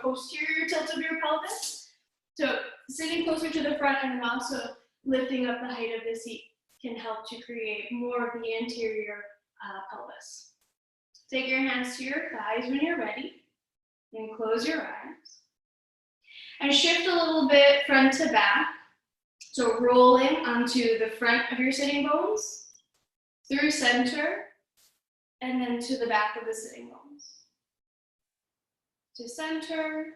posterior tilt of your pelvis. So sitting closer to the front and then also lifting up the height of the seat can help to create more of the anterior pelvis. Take your hands to your thighs when you're ready, and close your eyes. And shift a little bit front to back. So rolling onto the front of your sitting bones, through center, and then to the back of the sitting bones. To center,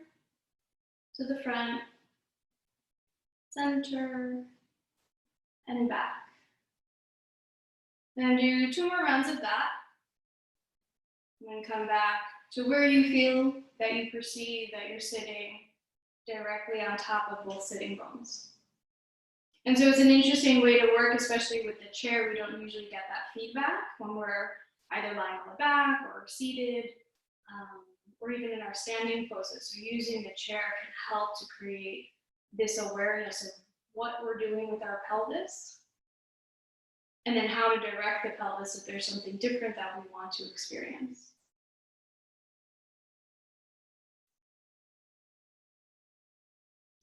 to the front, center, and back. Then do 2 more rounds of that. And then come back to where you feel that you perceive that you're sitting directly on top of both sitting bones. And so it's an interesting way to work, especially with the chair. We don't usually get that feedback when we're either lying on the back or seated, or even in our standing poses. So using the chair can help to create this awareness of what we're doing with our pelvis, and then how to direct the pelvis if there's something different that we want to experience.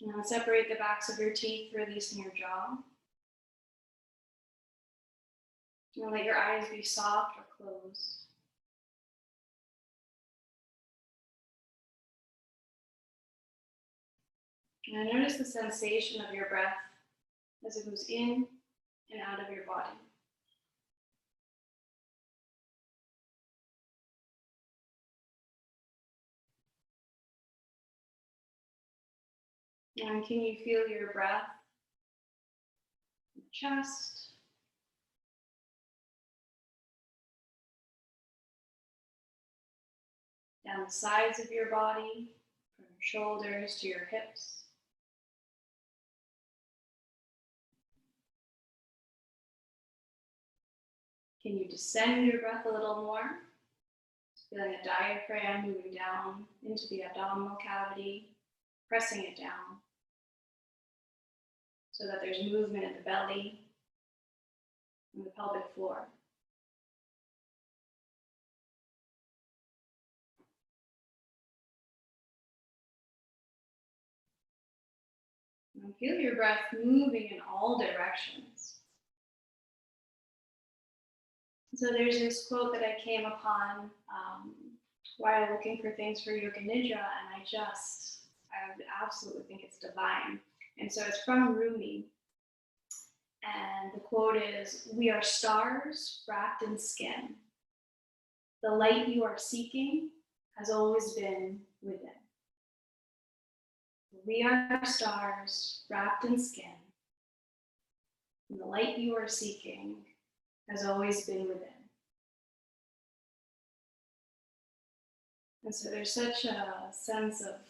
Now separate the backs of your teeth, releasing your jaw. Now let your eyes be soft or closed. Now notice the sensation of your breath as it goes in and out of your body. And can you feel your breath in the chest? Down the sides of your body, from your shoulders to your hips. Can you descend your breath a little more? Feeling the diaphragm moving down into the abdominal cavity, pressing it down so that there's movement in the belly and the pelvic floor. And feel your breath moving in all directions. So there's this quote that I came upon while looking for things for Yoga Nidra, and I absolutely think it's divine. And so it's from Rumi. And the quote is, "We are stars wrapped in skin. The light you are seeking has always been within." We are stars wrapped in skin. And the light you are seeking has always been within. And so there's such a sense of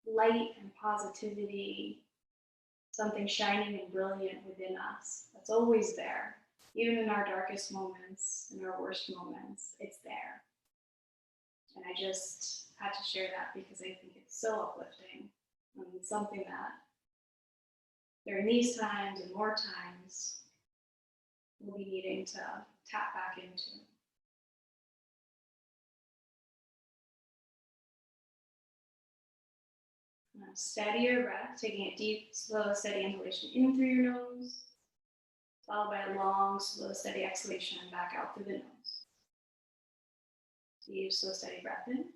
light and positivity, something shining and brilliant within us that's always there. Even in our darkest moments, in our worst moments, it's there. And I just had to share that because I think it's so uplifting. And it's something that during these times and more times, we'll be needing to tap back into. Now steady your breath, taking a deep, slow, steady inhalation in through your nose, followed by a long, slow, steady exhalation back out through the nose. Deep, slow, steady breath in.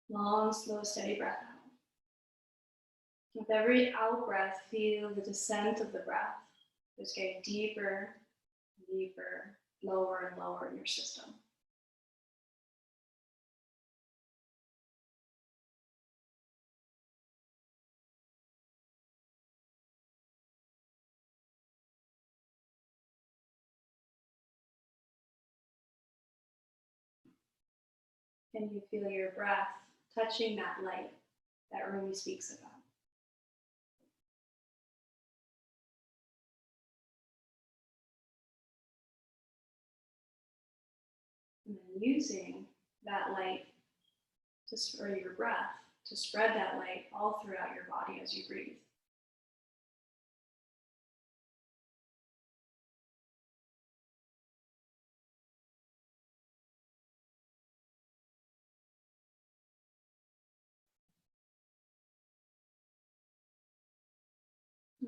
Long, slow, steady breath out. With every out breath, feel the descent of the breath. Just getting deeper, deeper, lower and lower in your system. Can you feel your breath touching that light that Rumi speaks about? And then using that light or your breath to spread that light all throughout your body as you breathe.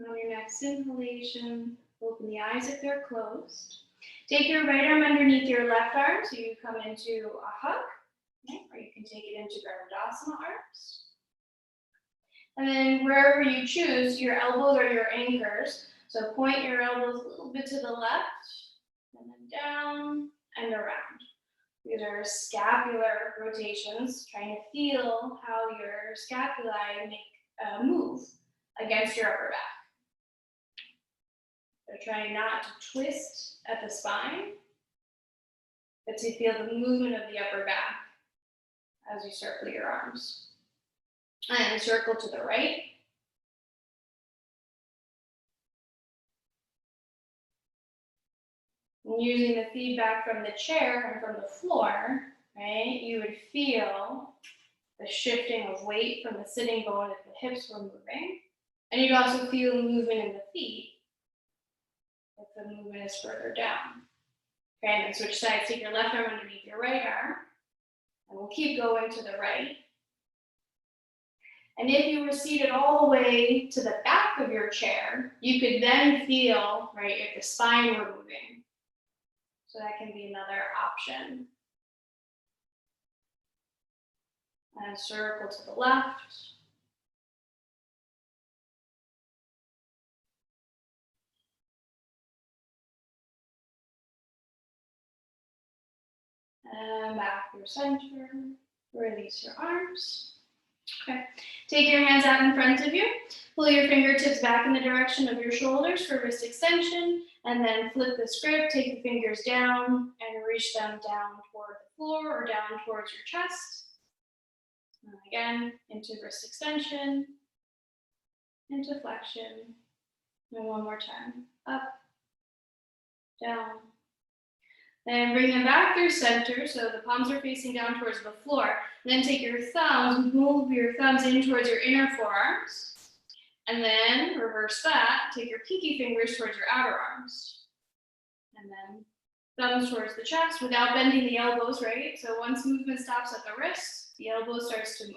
And on your next inhalation, open the eyes if they're closed. Take your right arm underneath your left arm so you come into a hug, okay? Or you can take it into Garudasana arms. And then wherever you choose, your elbows are your anchors. So point your elbows a little bit to the left, and then down and around. These are scapular rotations, trying to feel how your scapulae make a move against your upper back. So trying not to twist at the spine, but to feel the movement of the upper back as you circle your arms. And circle to the right. And using the feedback from the chair and from the floor, right, you would feel the shifting of weight from the sitting bone if the hips were moving. And you'd also feel movement in the feet if the movement is further down. Okay, and then switch sides. Take your left arm underneath your right arm. And we'll keep going to the right. And if you were seated all the way to the back of your chair, you could then feel, right, if the spine were moving. So that can be another option. And circle to the left. And back through center. Release your arms. Okay. Take your hands out in front of you. Pull your fingertips back in the direction of your shoulders for wrist extension. And then flip the script. Take the fingers down and reach them down toward the floor or down towards your chest. And again, into wrist extension, into flexion. And one more time. Up, down. Then bring them back through center, so the palms are facing down towards the floor. Then take your thumbs, move your thumbs in towards your inner forearms. And then reverse that, take your pinky fingers towards your outer arms. And then thumbs towards the chest without bending the elbows, right? So once movement stops at the wrist, the elbow starts to move.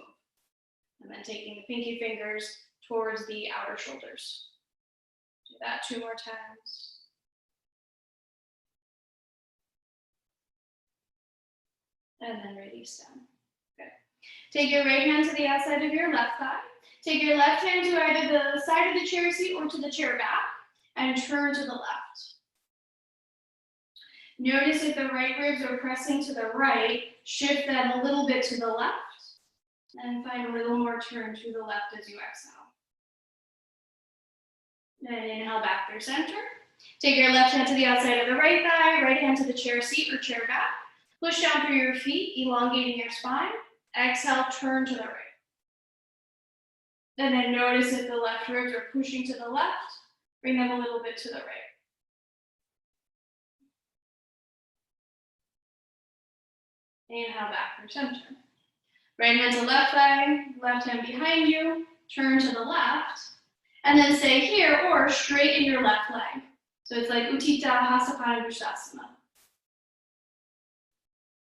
And then taking the pinky fingers towards the outer shoulders. Do that 2 more times. And then release down. Good. Take your right hand to the outside of your left thigh. Take your left hand to either the side of the chair seat or to the chair back and turn to the left. Notice if the right ribs are pressing to the right, shift them a little bit to the left and find a little more turn to the left as you exhale. Then inhale back through center. Take your left hand to the outside of the right thigh, right hand to the chair seat or chair back. Push down through your feet, elongating your spine. Exhale, turn to the right. And then notice if the left ribs are pushing to the left, bring them a little bit to the right. Inhale back through center. Right hand to left thigh, left hand behind you, turn to the left, and then stay here or straighten your left leg. So it's like Utthita Hastapadangusthasana.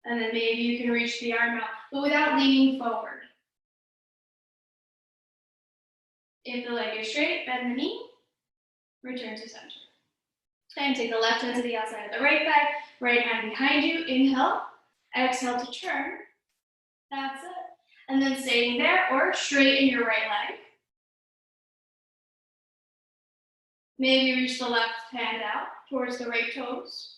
And then maybe you can reach the arm out, but without leaning forward. If the leg is straight, bend the knee, return to center. And take the left hand to the outside of the right thigh, right hand behind you, inhale, exhale to turn. That's it. And then staying there or straighten your right leg. Maybe reach the left hand out towards the right toes.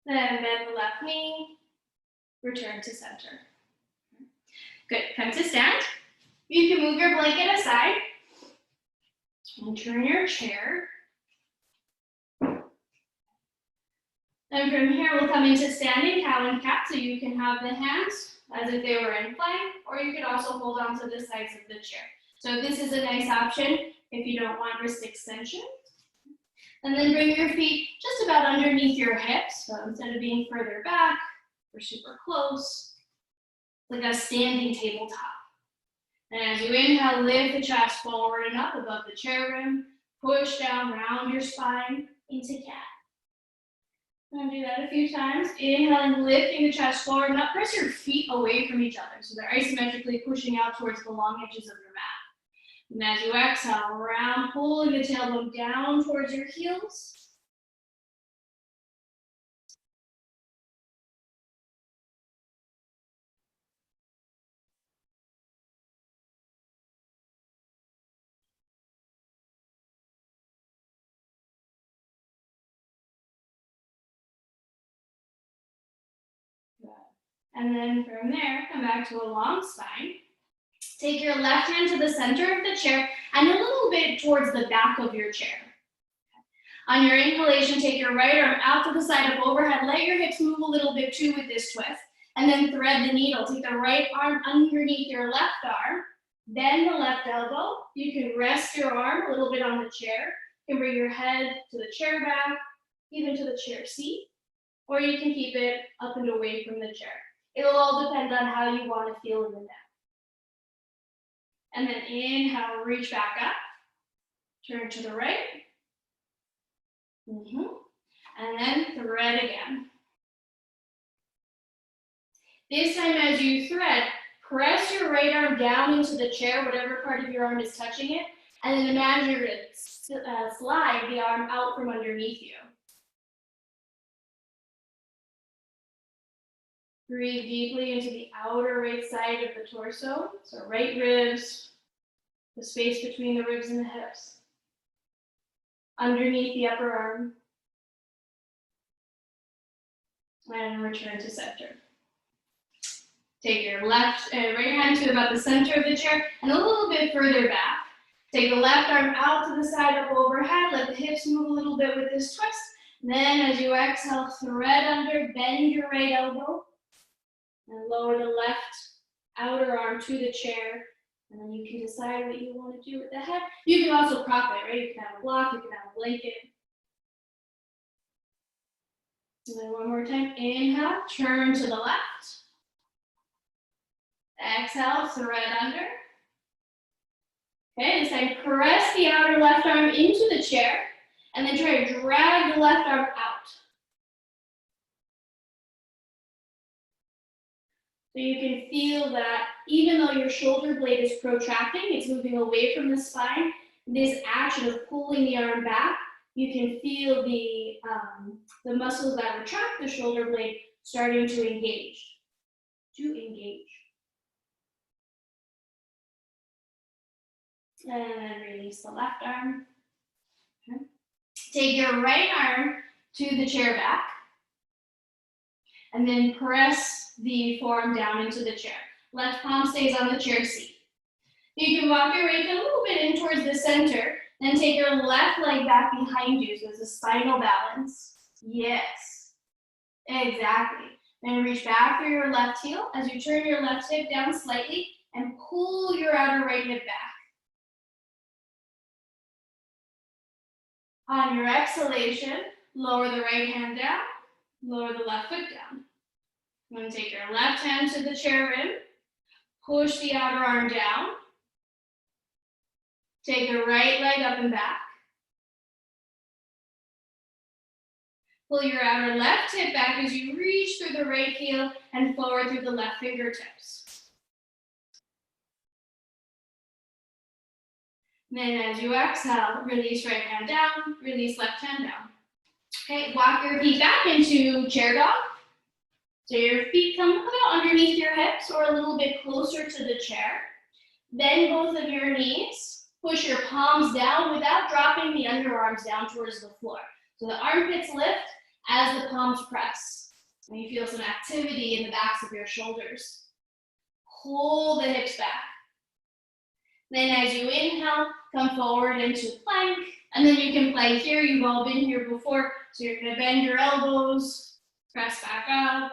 Then bend the left knee, return to center. Good, come to stand. You can move your blanket aside and turn your chair. And from here, we'll come into standing cow and cat, so you can have the hands as if they were in plank, or you could also hold on to the sides of the chair. So this is a nice option if you don't want wrist extension. And then bring your feet just about underneath your hips. So instead of being further back, we're super close, like a standing tabletop. And as you inhale, lift the chest forward and up above the chair rim. Push down, round your spine into cat. I'm gonna do that a few times. Inhaling, lifting the chest forward and up. Press your feet away from each other so they're isometrically pushing out towards the long edges of your mat. And as you exhale, round, pulling the tailbone down towards your heels. And then from there, come back to a long spine. Take your left hand to the center of the chair and a little bit towards the back of your chair. On your inhalation, take your right arm out to the side of overhead. Let your hips move a little bit too with this twist. And then thread the needle. Take the right arm underneath your left arm. Bend the left elbow. You can rest your arm a little bit on the chair. You can bring your head to the chair back, even to the chair seat. Or you can keep it up and away from the chair. It'll all depend on how you want to feel in the neck. And then inhale, reach back up. Turn to the right. And then thread again. This time as you thread, press your right arm down into the chair, whatever part of your arm is touching it, and then imagine you're going to slide the arm out from underneath you. Breathe deeply into the outer right side of the torso, so right ribs, the space between the ribs and the hips, underneath the upper arm, and return to center. Take your right hand to about the center of the chair and a little bit further back. Take the left arm out to the side up overhead. Let the hips move a little bit with this twist. And then as you exhale, thread under, bend your right elbow, and lower the left outer arm to the chair. And then you can decide what you want to do with the head. You can also prop it, right? You can have a block, you can have a blanket. And then one more time, inhale, turn to the left. Exhale, thread under. Okay, this time press the outer left arm into the chair and then try to drag the left arm out. So you can feel that even though your shoulder blade is protracting, it's moving away from the spine, this action of pulling the arm back, you can feel the muscles that retract the shoulder blade starting to engage. And then release the left arm. Okay. Take your right arm to the chair back. And then press the forearm down into the chair. Left palm stays on the chair seat. You can walk your right foot a little bit in towards the center. Then take your left leg back behind you. So it's a spinal balance. Yes. Exactly. Then reach back through your left heel as you turn your left hip down slightly and pull your outer right hip back. On your exhalation, lower the right hand down, lower the left foot down. I'm going to take your left hand to the chair rim, push the outer arm down, take your right leg up and back, pull your outer left hip back as you reach through the right heel and forward through the left fingertips. Then as you exhale, release right hand down, release left hand down. Okay, walk your feet back into chair dog. So your feet come about underneath your hips or a little bit closer to the chair. Bend both of your knees. Push your palms down without dropping the underarms down towards the floor. So the armpits lift as the palms press. And you feel some activity in the backs of your shoulders. Pull the hips back. Then as you inhale, come forward into plank. And then you can plank here. You've all been here before. So you're going to bend your elbows, press back up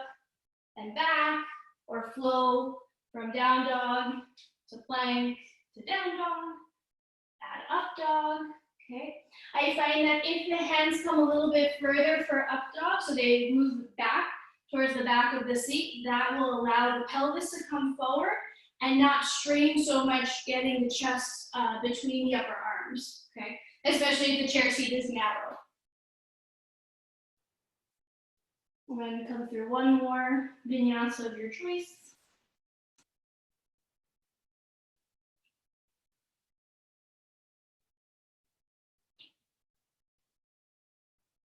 and back, or flow from down dog to plank to down dog, add up dog. Okay. I find that if the hands come a little bit further for up dog, so they move back towards the back of the seat, that will allow the pelvis to come forward and not strain so much getting the chest between the upper arms, okay? Especially if the chair seat is narrow. I'm going to come through one more vinyasa of your choice.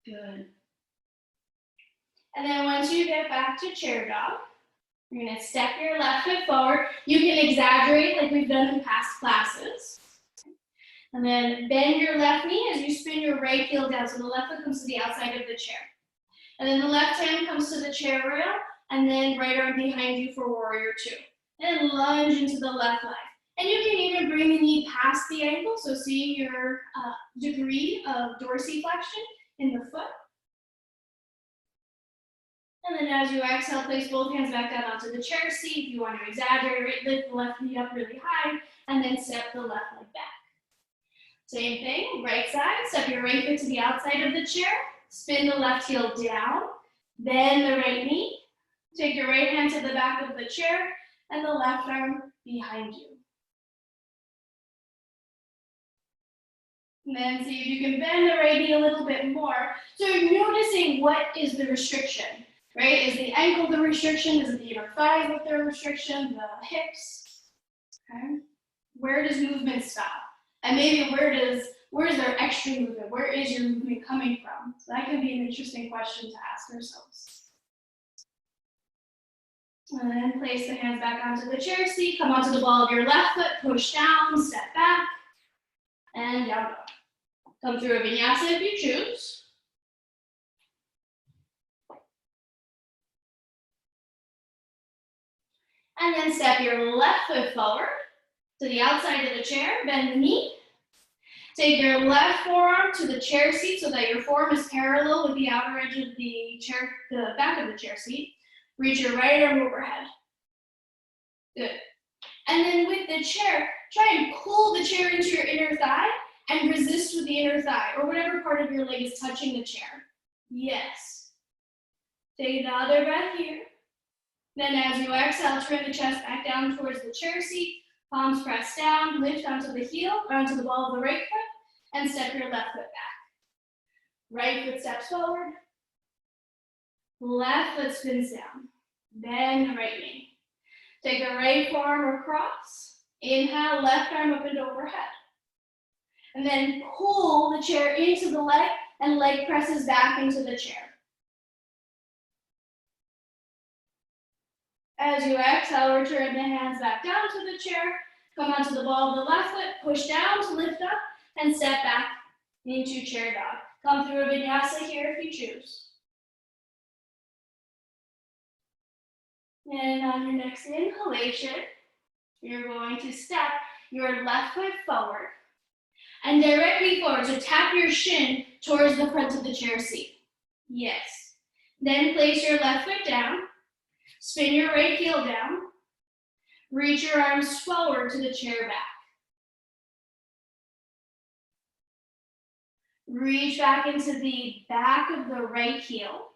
Good. And then once you get back to chair dog, you're gonna step your left foot forward. You can exaggerate like we've done in past classes. And then bend your left knee as you spin your right heel down. So the left foot comes to the outside of the chair. And then the left hand comes to the chair rail, and then right arm behind you for warrior two. And lunge into the left leg. And you can even bring the knee past the ankle, so seeing your degree of dorsiflexion in the foot. And then as you exhale, place both hands back down onto the chair seat. If you want to exaggerate, lift the left knee up really high, and then step the left leg back. Same thing, right side, step your right foot to the outside of the chair, spin the left heel down, bend the right knee, take your right hand to the back of the chair, and the left arm behind you. And then see if you can bend the right knee a little bit more. So you're noticing what is the restriction, right? Is the ankle the restriction? Is it the inner thighs with the restriction? The hips? Okay. Where does movement stop? And maybe where's their extra movement? Where is your movement coming from? So that can be an interesting question to ask ourselves. And then place the hands back onto the chair seat. Come onto the ball of your left foot, push down, step back, and down dog. Come through a vinyasa if you choose. And then step your left foot forward to the outside of the chair, bend the knee. Take your left forearm to the chair seat so that your form is parallel with the outer edge of the chair, the back of the chair seat. Reach your right arm overhead. Good. And then with the chair, try and pull the chair into your inner thigh and resist with the inner thigh or whatever part of your leg is touching the chair. Yes. Take another breath here. Then as you exhale, turn the chest back down towards the chair seat. Palms press down, lift onto the heel or onto the ball of the right foot, and step your left foot back. Right foot steps forward. Left foot spins down. Bend the right knee. Take the right forearm across. Inhale, left arm up and overhead. And then pull the chair into the leg and leg presses back into the chair. As you exhale, return the hands back down to the chair. Come onto the ball of the left foot, push down to lift up, and step back into chair dog. Come through a vinyasa here if you choose. And on your next inhalation, you're going to step your left foot forward and directly forward. So tap your shin towards the front of the chair seat. Yes. Then place your left foot down. Spin your right heel down. Reach your arms forward to the chair back. Reach back into the back of the right heel.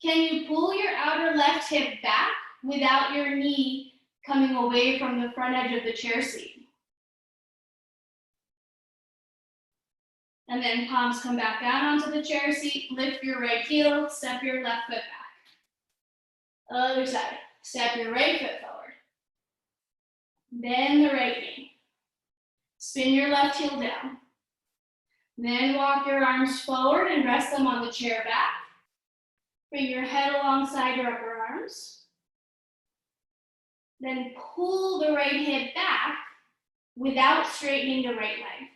Can you pull your outer left hip back without your knee coming away from the front edge of the chair seat? And then palms come back down onto the chair seat, lift your right heel, step your left foot back. Other side, step your right foot forward. Bend the right knee. Spin your left heel down. Then walk your arms forward and rest them on the chair back. Bring your head alongside your upper arms. Then pull the right hip back without straightening the right leg.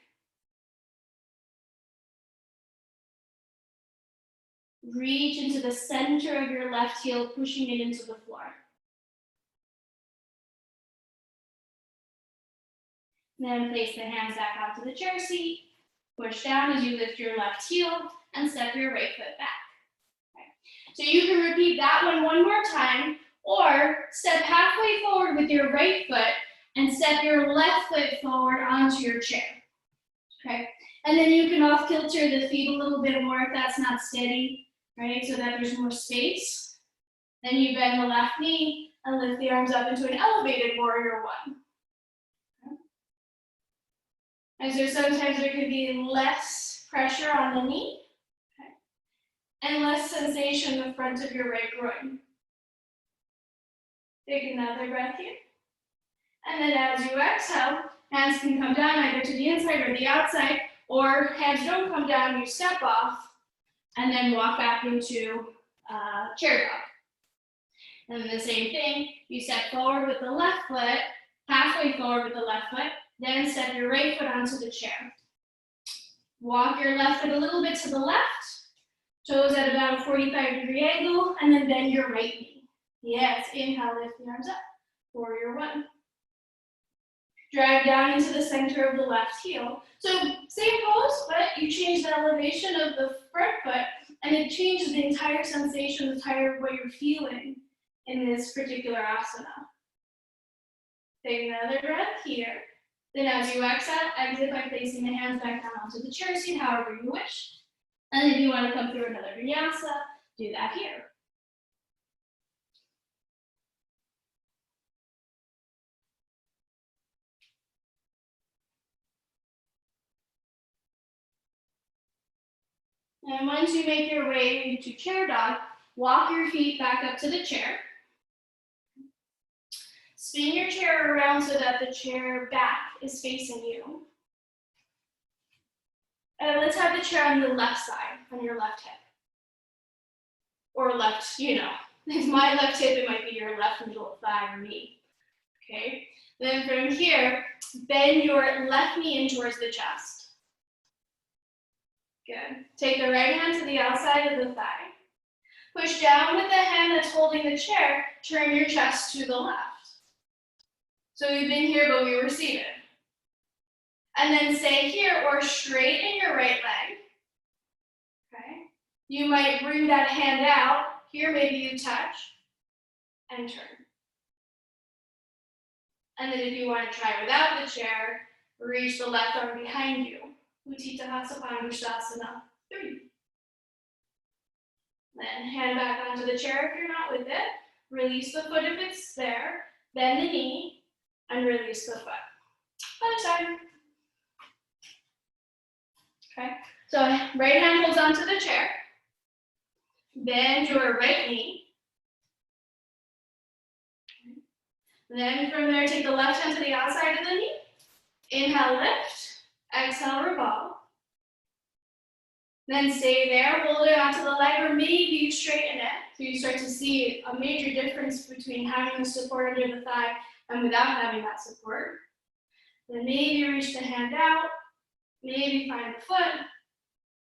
Reach into the center of your left heel, pushing it into the floor. Then place the hands back onto the chair seat. Push down as you lift your left heel and step your right foot back. Okay. So you can repeat that one more time, or step halfway forward with your right foot and step your left foot forward onto your chair. Okay. And then you can off kilter the feet a little bit more if that's not steady. Right, so that there's more space. Then you bend the left knee and lift the arms up into an elevated warrior one. Okay. And so sometimes there can be less pressure on the knee, okay, and less sensation in the front of your right groin. Take another breath here. And then as you exhale, hands can come down either to the inside or the outside. Or hands don't come down, you step off, and then walk back into chair dog. And then the same thing, you step forward with the left foot, halfway forward with the left foot, then step your right foot onto the chair. Walk your left foot a little bit to the left, toes at about a 45-degree angle, and then bend your right knee. Yes, inhale, lift the arms up, warrior one. Drive down into the center of the left heel. So same pose, but you change the elevation of the front foot, and it changes the entire sensation, the entire what you're feeling in this particular asana. Take another breath here. Then as you exhale, exit by placing the hands back down onto the chair seat, however you wish. And if you want to come through another vinyasa, do that here. And once you make your way into chair dog, walk your feet back up to the chair. Spin your chair around so that the chair back is facing you. And let's have the chair on the left side, on your left hip. Or left, you know. If it's my left hip, it might be your left middle thigh or knee. Okay? Then from here, bend your left knee in towards the chest. Good. Take the right hand to the outside of the thigh. Push down with the hand that's holding the chair. Turn your chest to the left. So we've been here, but we were seated. And then stay here or straighten your right leg. Okay. You might bring that hand out. Here, maybe you touch and turn. And then if you want to try without the chair, reach the left arm behind you. Utthita Pandusthasana 3. Then hand back onto the chair if you're not with it. Release the foot if it's there. Bend the knee and release the foot. Other side. Okay, so right hand holds onto the chair. Bend your right knee. Then from there, take the left hand to the outside of the knee. Inhale, lift. Exhale, revolve. Then stay there, hold it onto the leg, or maybe you straighten it. So you start to see a major difference between having the support under the thigh and without having that support. Then maybe reach the hand out, maybe find the foot,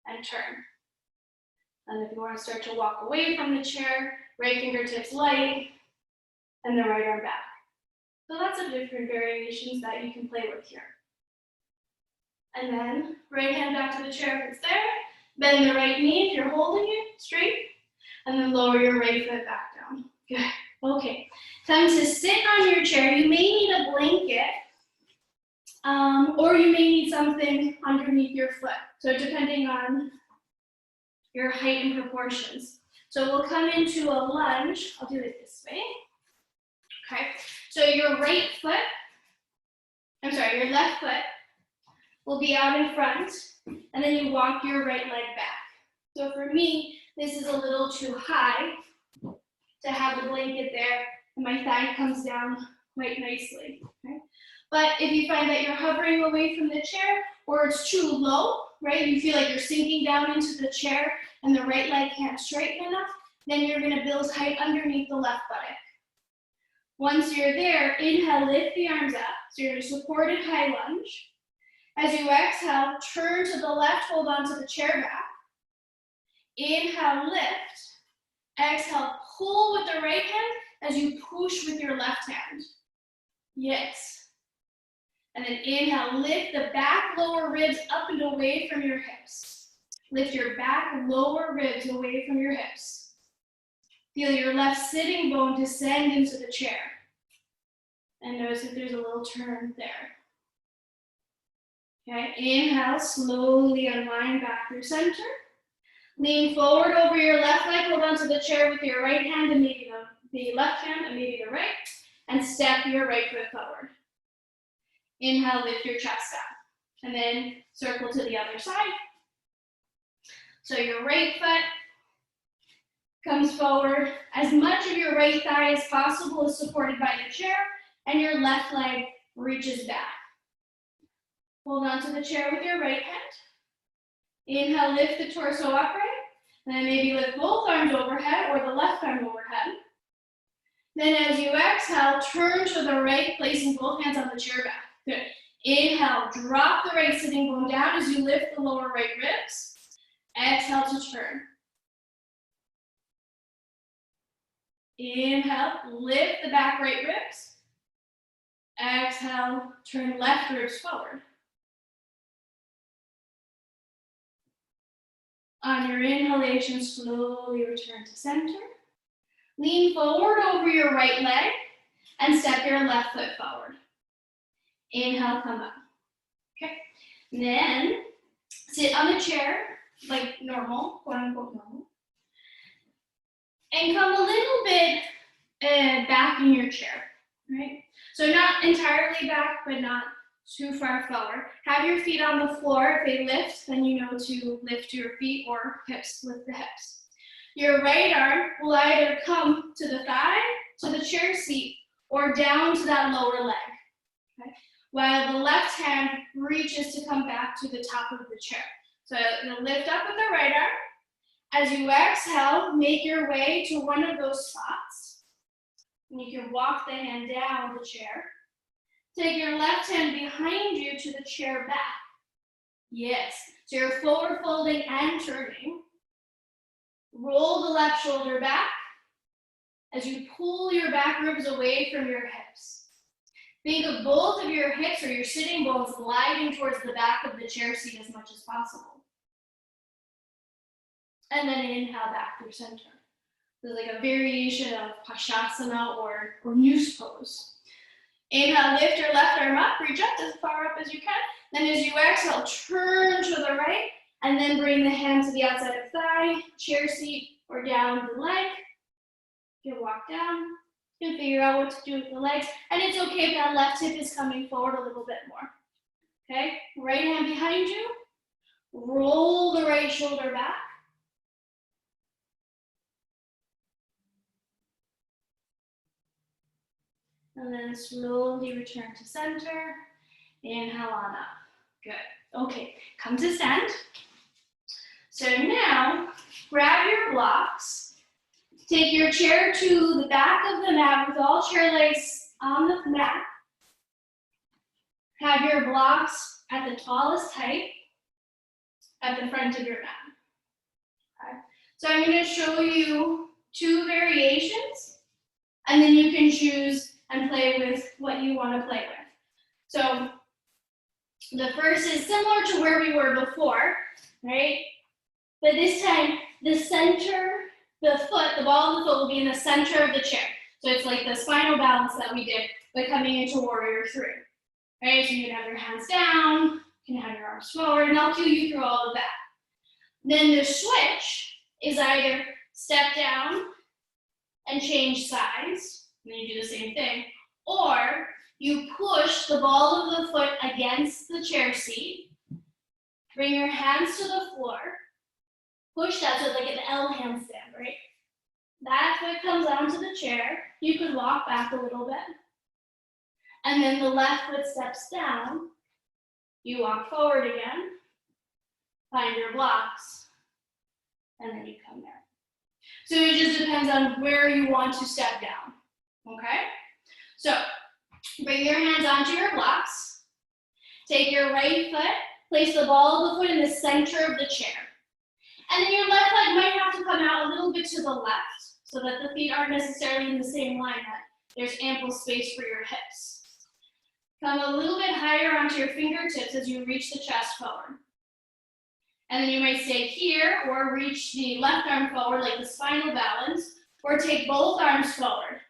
and turn. And if you want to start to walk away from the chair, right fingertips light, and the right arm back. So lots of different variations that you can play with here. And then right hand back to the chair if it's there. Bend the right knee if you're holding it straight. And then lower your right foot back down. Good. Okay. Time to sit on your chair. You may need a blanket. Or you may need something underneath your foot. So depending on your height and proportions. So we'll come into a lunge. I'll do it this way. Okay. So your left foot will be out in front, and then you walk your right leg back. So for me, this is a little too high to have the blanket there, and my thigh comes down quite nicely. Okay? But if you find that you're hovering away from the chair, or it's too low, right? You feel like you're sinking down into the chair and the right leg can't straighten enough, then you're gonna build height underneath the left buttock. Once you're there, inhale, lift the arms up. So you're in a supported high lunge. As you exhale, turn to the left, hold onto the chair back. Inhale, lift. Exhale, pull with the right hand as you push with your left hand. Yes. And then inhale, lift the back lower ribs up and away from your hips. Lift your back lower ribs away from your hips. Feel your left sitting bone descend into the chair. And notice if there's a little turn there. Okay, inhale, slowly unwind back through center. Lean forward over your left leg, hold onto the chair with your right hand and maybe the left hand and maybe the right, and step your right foot forward. Inhale, lift your chest up, and then circle to the other side. So your right foot comes forward. As much of your right thigh as possible is supported by the chair, and your left leg reaches back. Hold on to the chair with your right hand. Inhale, lift the torso upright. And then maybe lift both arms overhead or the left arm overhead. Then as you exhale, turn to the right, placing both hands on the chair back. Good. Inhale, drop the right sitting bone down as you lift the lower right ribs. Exhale to turn. Inhale, lift the back right ribs. Exhale, turn left ribs forward. On your inhalation, slowly return to center. Lean forward over your right leg and step your left foot forward. Inhale, come up. Okay. And then sit on the chair like normal, quote unquote normal. And come a little bit back in your chair, right? So not entirely back, but not too far forward. Have your feet on the floor. If they lift, then you know to lift your feet, or hips, lift the hips. Your right arm will either come to the thigh, to the chair seat, or down to that lower leg, okay? While the left hand reaches to come back to the top of the chair. So you'll lift up with the right arm. As you exhale, make your way to one of those spots. And you can walk the hand down the chair. Take your left hand behind you to the chair back. Yes, so you're forward folding and turning. Roll the left shoulder back as you pull your back ribs away from your hips. Think of both of your hips or your sitting bones gliding towards the back of the chair seat as much as possible. And then inhale back through center. There's like a variation of Pashasana or noose pose. Inhale, lift your left arm up, reach up as far up as you can. Then as you exhale, turn to the right, and then bring the hand to the outside of thigh, chair seat, or down the leg. You can walk down. You can figure out what to do with the legs. And it's okay if that left hip is coming forward a little bit more. Okay, right hand behind you. Roll the right shoulder back. And then slowly return to center. Inhale on up. Good. Okay, come to stand. So now, grab your blocks. Take your chair to the back of the mat with all chair legs on the mat. Have your blocks at the tallest height at the front of your mat. Okay. So I'm going to show you two variations, and then you can choose and play with what you want to play with. So the first is similar to where we were before, right? But this time, the center, the foot, the ball of the foot will be in the center of the chair. So it's like the spinal balance that we did by coming into Warrior 3. Right? So you can have your hands down, you can have your arms forward, and I'll cue you through all of that. Then the switch is either step down and change sides, and then you do the same thing, or you push the ball of the foot against the chair seat, bring your hands to the floor, push that so it's like an L handstand, right? That foot comes onto the chair. You could walk back a little bit. And then the left foot steps down. You walk forward again, find your blocks, and then you come there. So it just depends on where you want to step down, okay? So bring your hands onto your blocks. Take your right foot, place the ball of the foot in the center of the chair. And then your left leg might have to come out a little bit to the left so that the feet aren't necessarily in the same line, that there's ample space for your hips. Come a little bit higher onto your fingertips as you reach the chest forward. And then you might stay here or reach the left arm forward like the spinal balance, or take both arms forward.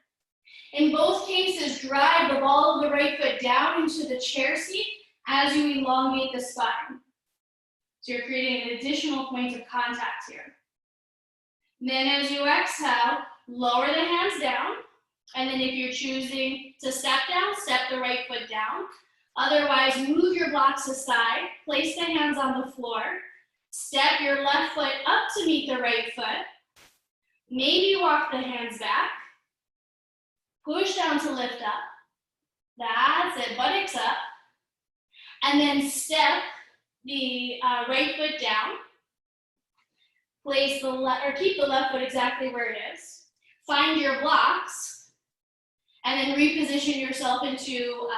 In both cases, drive the ball of the right foot down into the chair seat as you elongate the spine. So you're creating an additional point of contact here. And then as you exhale, lower the hands down. And then if you're choosing to step down, step the right foot down. Otherwise, move your blocks aside, place the hands on the floor, step your left foot up to meet the right foot. Maybe walk the hands back. Push down to lift up. That's it, buttocks up. And then step the right foot down, place the left, or keep the left foot exactly where it is. Find your blocks, and then reposition yourself into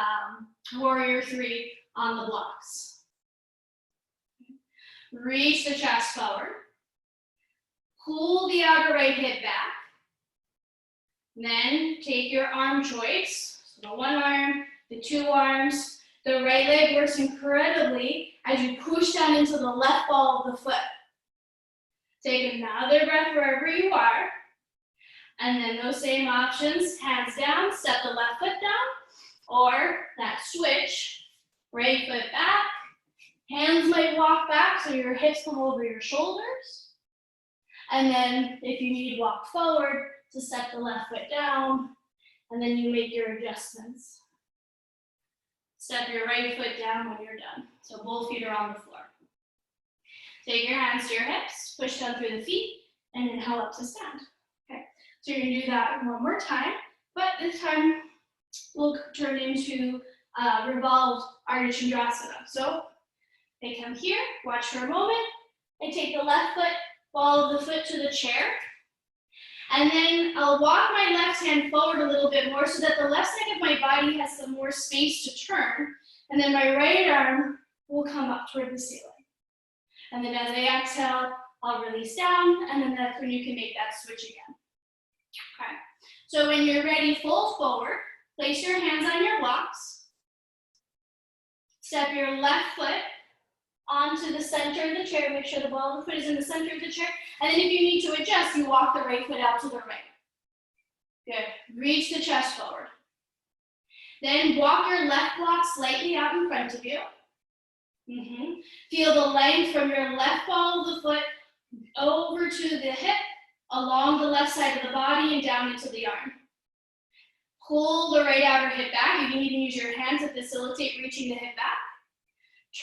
warrior 3 on the blocks. Reach the chest forward. Pull the outer right hip back. Then take your arm choice, so the one arm, the 2 arms. The right leg works incredibly as you push down into the left ball of the foot. Take another breath wherever you are. And then those same options, hands down, step the left foot down, or that switch, right foot back. Hands might walk back so your hips come over your shoulders. And then if you need, walk forward to step the left foot down, and then you make your adjustments. Step your right foot down when you're done. So both feet are on the floor. Take your hands to your hips, push down through the feet, and inhale up to stand. Okay, so you're gonna do that one more time, but this time we'll turn into revolved Ardha Chandrasana. So I come here, watch for a moment. I take the left foot, follow the foot to the chair, and then I'll walk my left hand forward a little bit more so that the left side of my body has some more space to turn, and then my right arm will come up toward the ceiling. And then as I exhale, I'll release down, and then that's when you can make that switch again. Okay, so when you're ready, fold forward, place your hands on your blocks, step your left foot onto the center of the chair, make sure the ball of the foot is in the center of the chair, and then if you need to adjust, you walk the right foot out to the right. Good, reach the chest forward. Then walk your left block slightly out in front of you. Feel the length from your left ball of the foot over to the hip, along the left side of the body and down into the arm. Pull the right outer hip back. You can even use your hands to facilitate reaching the hip back.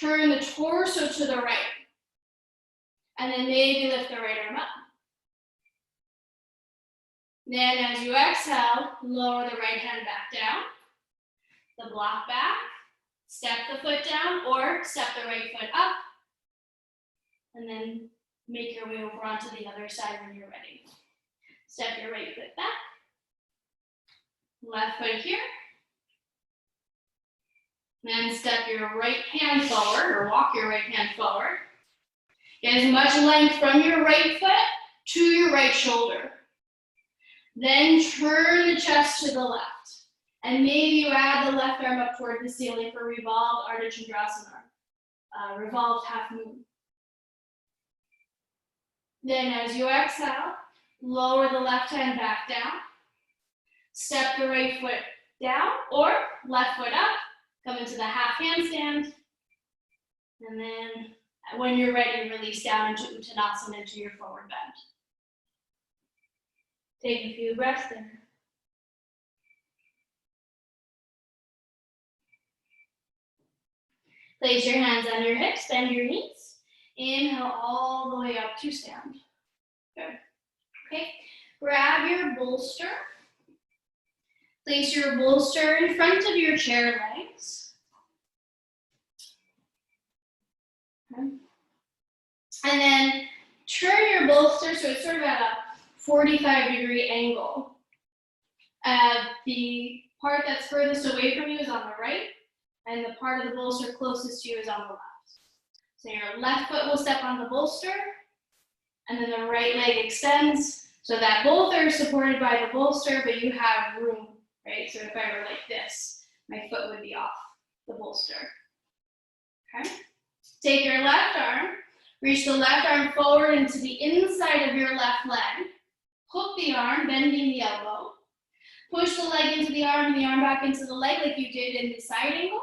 Turn the torso to the right. And then maybe lift the right arm up. Then as you exhale, lower the right hand back down. The block back. Step the foot down or step the right foot up. And then make your way over onto the other side when you're ready. Step your right foot back. Left foot here. Then step your right hand forward or walk your right hand forward. Get as much length from your right foot to your right shoulder. Then turn the chest to the left. And maybe you add the left arm up toward the ceiling for revolved Ardha Chandrasana, revolved half moon. Then as you exhale, lower the left hand back down. Step the right foot down or left foot up. Come into the half handstand. And then when you're ready, release down into Uttanasana, into your forward bend. Take a few breaths there. Place your hands on your hips, bend your knees. Inhale all the way up to stand. Good. Okay, grab your bolster. Place your bolster in front of your chair legs. Okay. And then turn your bolster so it's sort of at a 45-degree angle. The part that's furthest away from you is on the right, and the part of the bolster closest to you is on the left. So your left foot will step on the bolster, and then the right leg extends so that both are supported by the bolster, but you have room, right? So if I were like this, my foot would be off the bolster. Okay? Take your left arm, reach the left arm forward into the inside of your left leg. Hook the arm, bending the elbow. Push the leg into the arm and the arm back into the leg like you did in the side angle.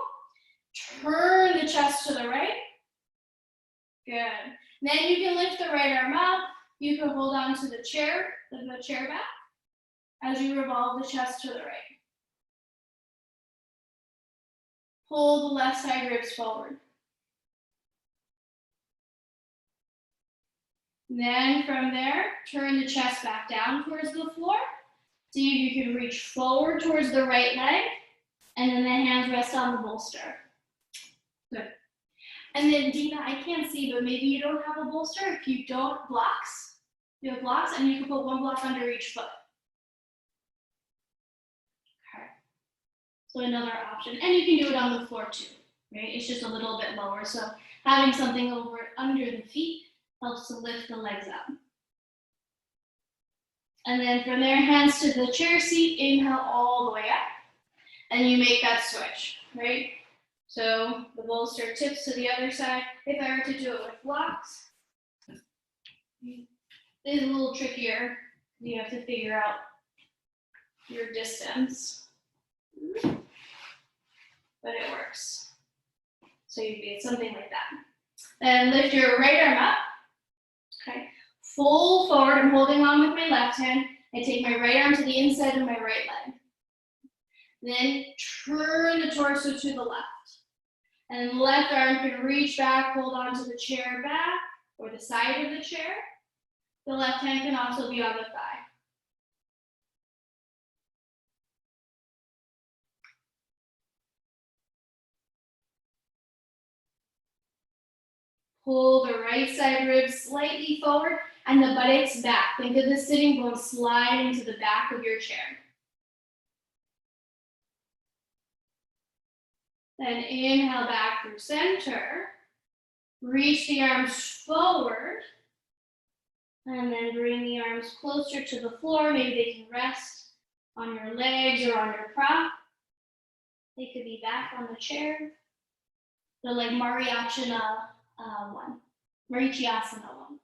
Turn the chest to the right. Good. Then you can lift the right arm up. You can hold on to the chair back as you revolve the chest to the right. Pull the left side ribs forward. Then from there, turn the chest back down towards the floor. See if you can reach forward towards the right leg, and then the hands rest on the bolster. Good. And then Dina, I can't see, but maybe you don't have a bolster. If you don't, blocks. You have blocks, and you can put one block under each foot. Okay. So another option, and you can do it on the floor too, right? It's just a little bit lower. So having something under the feet helps to lift the legs up. And then from there, hands to the chair seat, inhale all the way up, and you make that switch, right? So the bolster tips to the other side. If I were to do it with blocks, it's a little trickier. You have to figure out your distance, but it works. So you'd be something like that. Then lift your right arm up, okay? Full forward, I'm holding on with my left hand. I take my right arm to the inside of my right leg. Then turn the torso to the left. And the left arm can reach back, hold on to the chair back or the side of the chair. The left hand can also be on the thigh. Pull the right side ribs slightly forward and the buttocks back. Think of the sitting bones sliding to the back of your chair. Then inhale back through center. Reach the arms forward. And then bring the arms closer to the floor. Maybe they can rest on your legs or on your prop. They could be back on the chair. So like Mariachana one. Marichiasana one.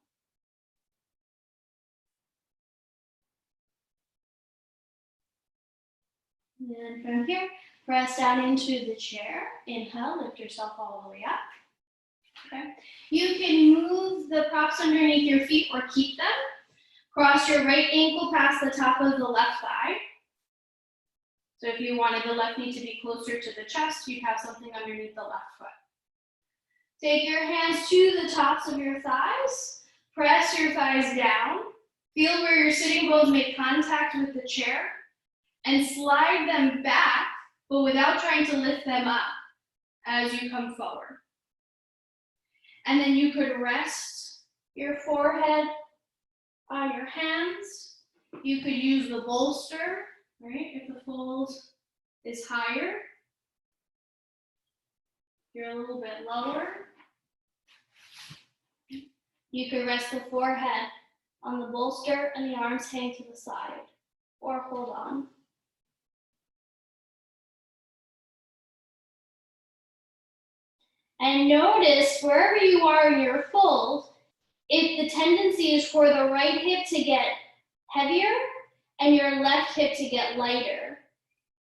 And then from here, press down into the chair. Inhale, lift yourself all the way up. Okay. You can move the props underneath your feet or keep them. Cross your right ankle past the top of the left thigh. So if you wanted the left knee to be closer to the chest, you'd have something underneath the left foot. Take your hands to the tops of your thighs. Press your thighs down. Feel where your sitting bones make contact with the chair. And slide them back, but without trying to lift them up as you come forward. And then you could rest your forehead on your hands. You could use the bolster, right? If the fold is higher, you're a little bit lower. You could rest the forehead on the bolster and the arms hang to the side, or hold on. And notice wherever you are in your fold, if the tendency is for the right hip to get heavier and your left hip to get lighter,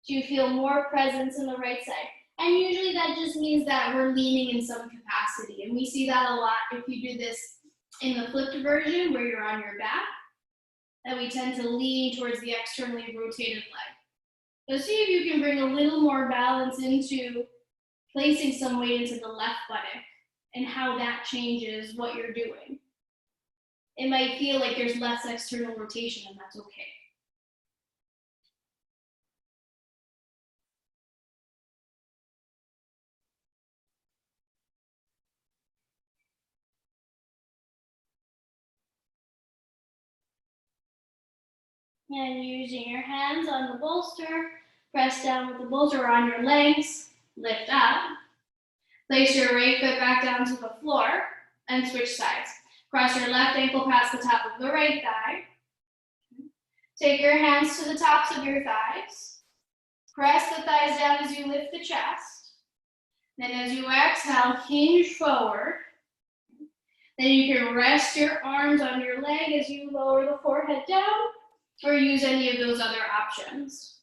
do you feel more presence in the right side? And usually that just means that we're leaning in some capacity. And we see that a lot if you do this in the flipped version where you're on your back, that we tend to lean towards the externally rotated leg. So see if you can bring a little more balance into placing some weight into the left buttock and how that changes what you're doing. It might feel like there's less external rotation, and that's okay. And using your hands on the bolster, press down with the bolster on your legs, lift up. Place your right foot back down to the floor and switch sides. Cross your left ankle past the top of the right thigh. Take your hands to the tops of your thighs. Press the thighs down as you lift the chest. Then as you exhale, hinge forward. Then you can rest your arms on your leg as you lower the forehead down, or use any of those other options.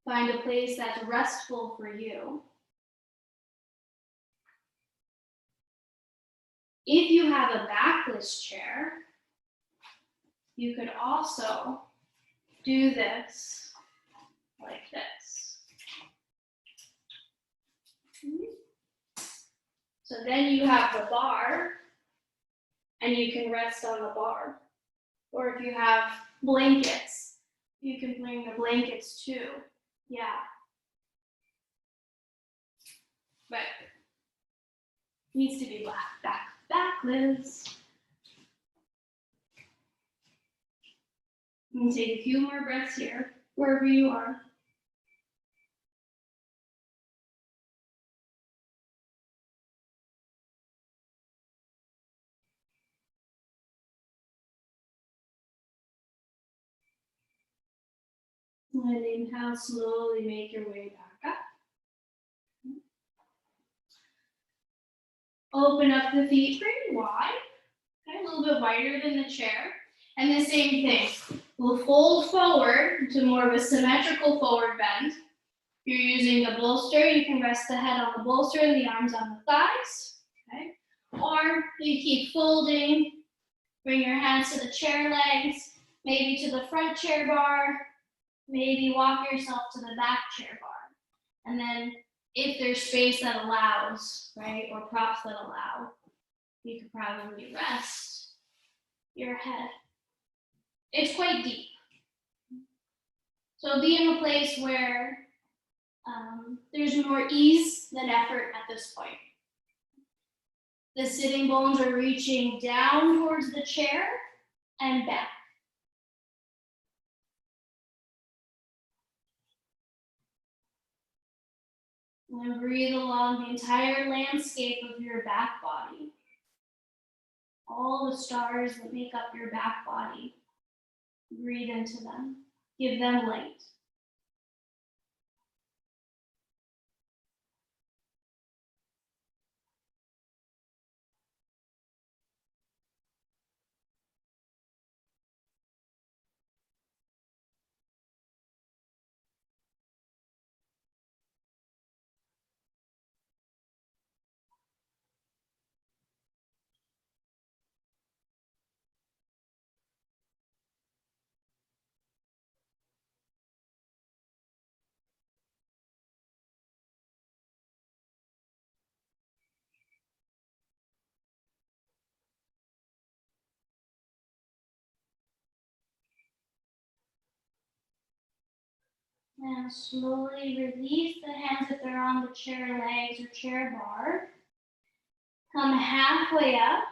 Find a place that's restful for you. If you have a backless chair, you could also do this like this. So then you have the bar, and you can rest on the bar. Or if you have blankets, you can bring the blankets too. Yeah. but needs to be back, Liz. And take a few more breaths here, wherever you are. And inhale, slowly make your way back up. Open up the feet pretty wide, okay, a little bit wider than the chair. And the same thing, we'll fold forward to more of a symmetrical forward bend. If you're using the bolster, you can rest the head on the bolster and the arms on the thighs, okay? Or you keep folding, bring your hands to the chair legs, maybe to the front chair bar, maybe walk yourself to the back chair bar. And then if there's space that allows, right, or props that allow, you could probably rest your head. It's quite deep. So be in a place where there's more ease than effort at this point. The sitting bones are reaching down towards the chair and back. And breathe along the entire landscape of your back body. All the stars that make up your back body. Breathe into them. Give them light. And slowly release the hands if they're on the chair legs or chair bar. Come halfway up.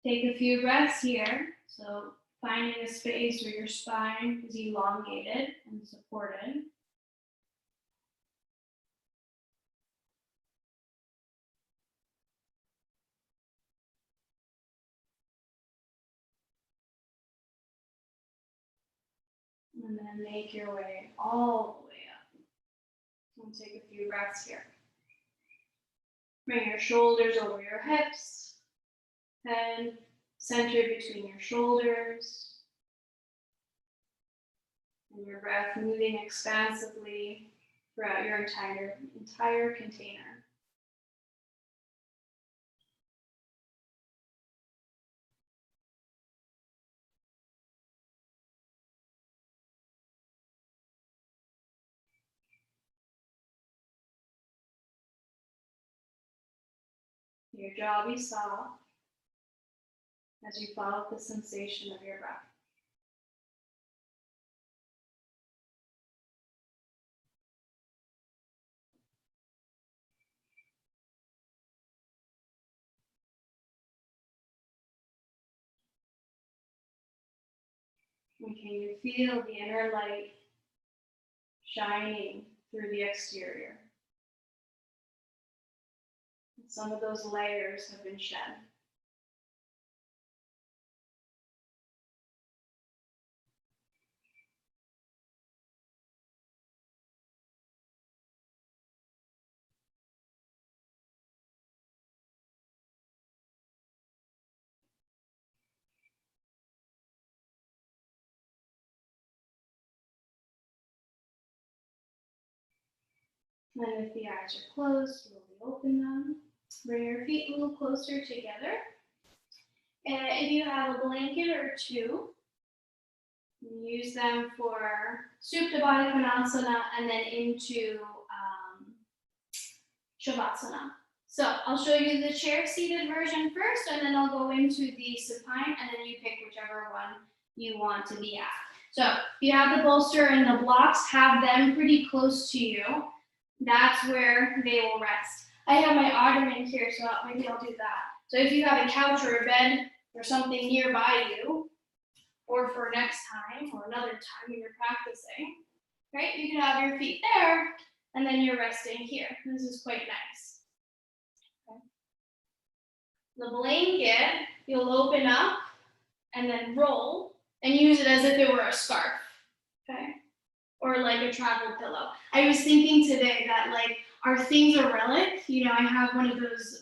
Take a few breaths here. So finding a space where your spine is elongated and supported. And then make your way all the way up. And take a few breaths here. Bring your shoulders over your hips. Head centered between your shoulders. And your breath moving expansively throughout your entire container. Your jaw be soft as you follow the sensation of your breath. And can you feel the inner light shining through the exterior? Some of those layers have been shed. And if the eyes are closed, slowly open them. Bring your feet a little closer together. And if you have a blanket or two, use them for Supta Baddha Konasana and then into Shavasana. So I'll show you the chair seated version first, and then I'll go into the supine, and then you pick whichever one you want to be at. So if you have the bolster and the blocks, have them pretty close to you. that's where they will rest. I have my ottoman here, so maybe I'll do that. So if you have a couch or a bed or something nearby you, or for next time or another time when you're practicing, right? You can have your feet there, and then you're resting here. This is quite nice. Okay. The blanket, you'll open up and then roll and use it as if it were a scarf, okay? Or like a travel pillow. I was thinking today that like, are things a relic? You know, I have one of those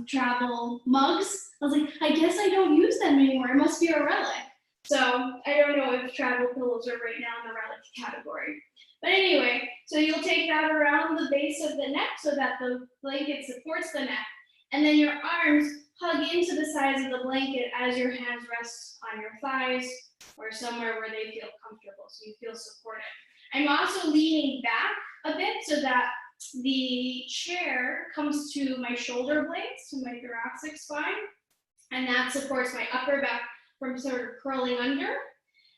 travel mugs. I was like, I guess I don't use them anymore. It must be a relic. So I don't know if travel pillows are right now in the relic category. But anyway, so you'll take that around the base of the neck so that the blanket supports the neck. And then your arms hug into the sides of the blanket as your hands rest on your thighs or somewhere where they feel comfortable, so you feel supported. I'm also leaning back a bit so that the chair comes to my shoulder blades, to my thoracic spine, and that supports my upper back from sort of curling under,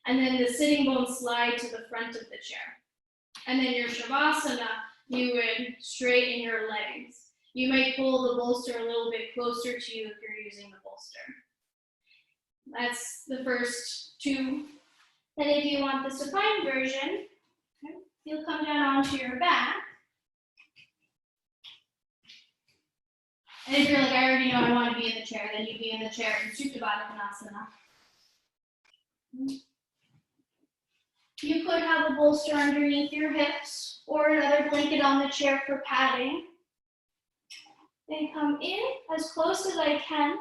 and then the sitting bones slide to the front of the chair. And then your Shavasana, you would straighten your legs. You might pull the bolster a little bit closer to you if you're using the bolster. That's the first two. Then if you want the supine version, you'll come down onto your back. And if you're like, I already know I want to be in the chair, then you'd be in the chair in Supta Baddha Konasana. You could have a bolster underneath your hips or another blanket on the chair for padding. Then come in as close as I can,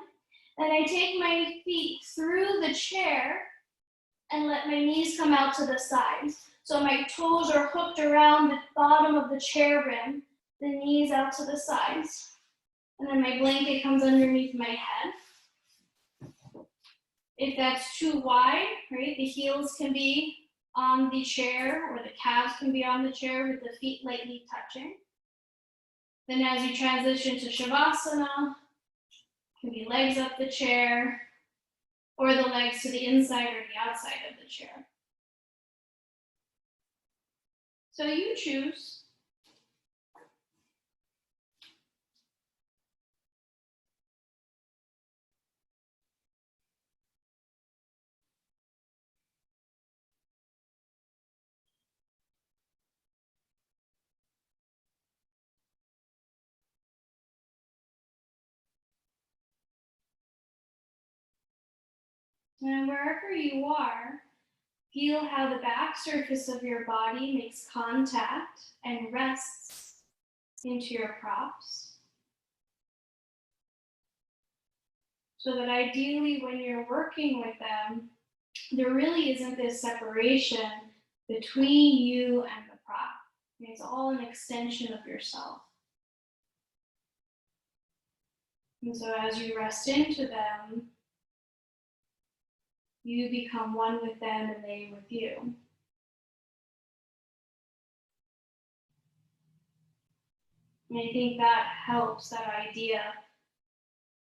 and I take my feet through the chair and let my knees come out to the sides. So my toes are hooked around the bottom of the chair rim, the knees out to the sides. And then my blanket comes underneath my head. If that's too wide, right, the heels can be on the chair or the calves can be on the chair with the feet lightly touching. Then as you transition to Shavasana, it can be legs up the chair or the legs to the inside or the outside of the chair. So you choose. And wherever you are, feel how the back surface of your body makes contact and rests into your props. So that ideally when you're working with them, there really isn't this separation between you and the prop. It's all an extension of yourself. And so as you rest into them, you become one with them and they with you. And I think that helps, that idea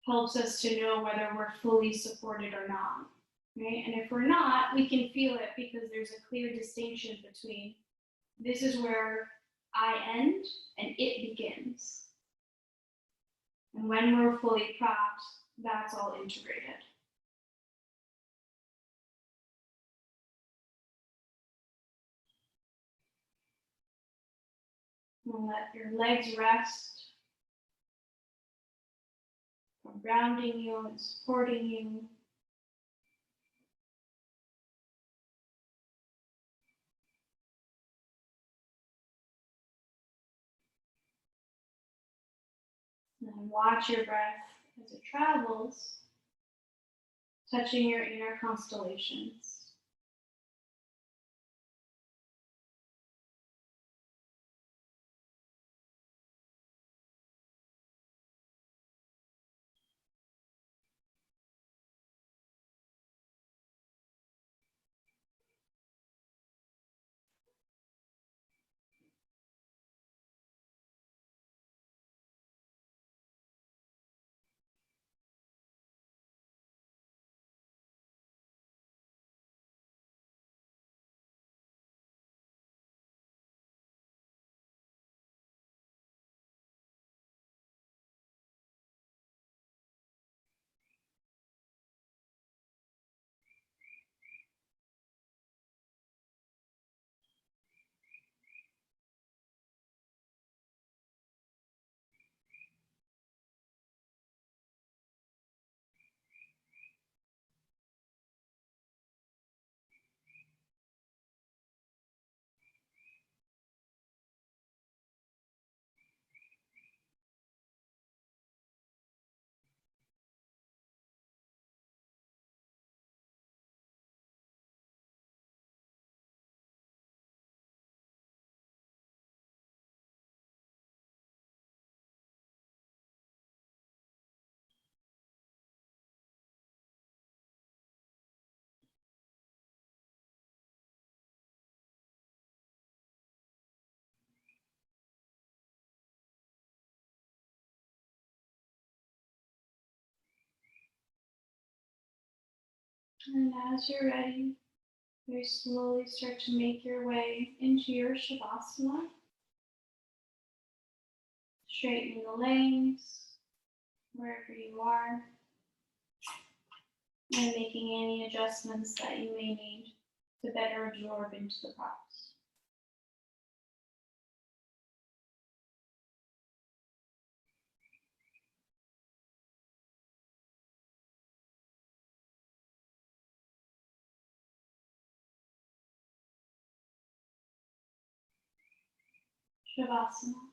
helps us to know whether we're fully supported or not, right? And if we're not, we can feel it because there's a clear distinction between this is where I end and it begins. And when we're fully propped, that's all integrated. And let your legs rest, from grounding you and supporting you. And watch your breath as it travels, touching your inner constellations. And as you're ready, very slowly start to make your way into your Shavasana. Straightening the legs wherever you are, and making any adjustments that you may need to better absorb into the practice. Shavasana.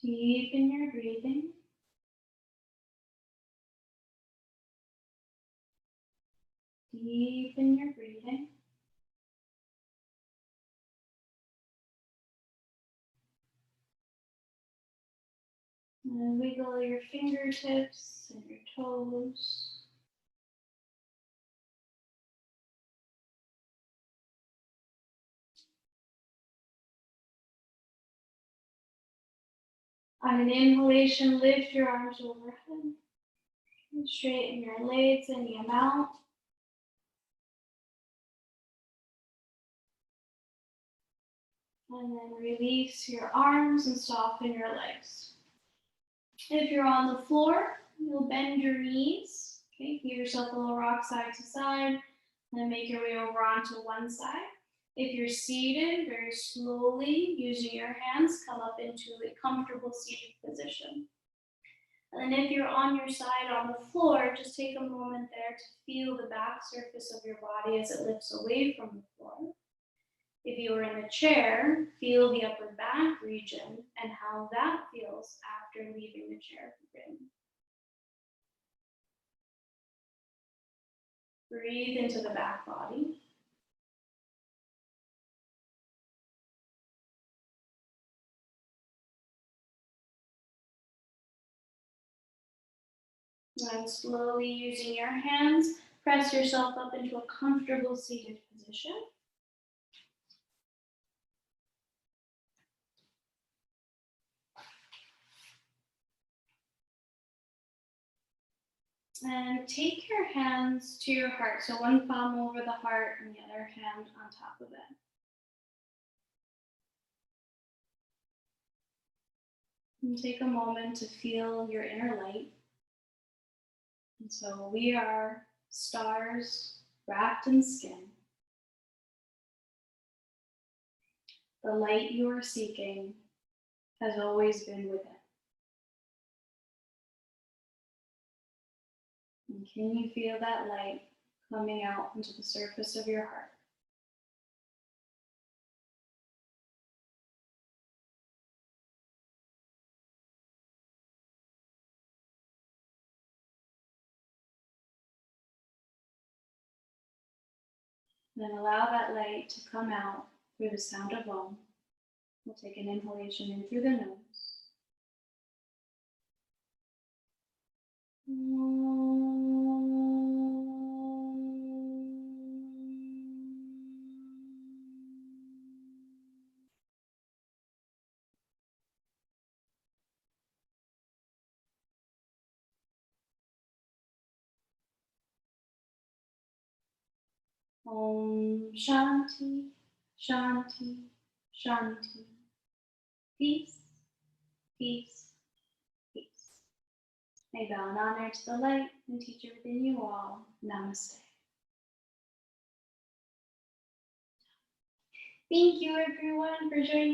Deepen your breathing. Deepen your breathing. And wiggle your fingertips and your toes. On an inhalation, lift your arms overhead. Straighten your legs any amount. And then release your arms and soften your legs. If you're on the floor, you'll bend your knees. Okay, give yourself a little rock side to side, then make your way over onto one side. If you're seated, very slowly, using your hands, come up into a comfortable seated position. And then if you're on your side on the floor, just take a moment there to feel the back surface of your body as it lifts away from the floor. If you are in a chair, feel the upper back region and how that feels after leaving the chair. Breathe into the back body. And slowly using your hands, press yourself up into a comfortable seated position. And take your hands to your heart. So one palm over the heart and the other hand on top of it. And take a moment to feel your inner light. And so we are stars wrapped in skin. The light you are seeking has always been within. And can you feel that light coming out into the surface of your heart? Then allow that light to come out through the sound of Om. We'll take an inhalation in through the nose. Om Shanti, Shanti, Shanti. Peace, peace, peace. I bow in honor to the light and teacher within you all. Namaste. Thank you everyone for joining.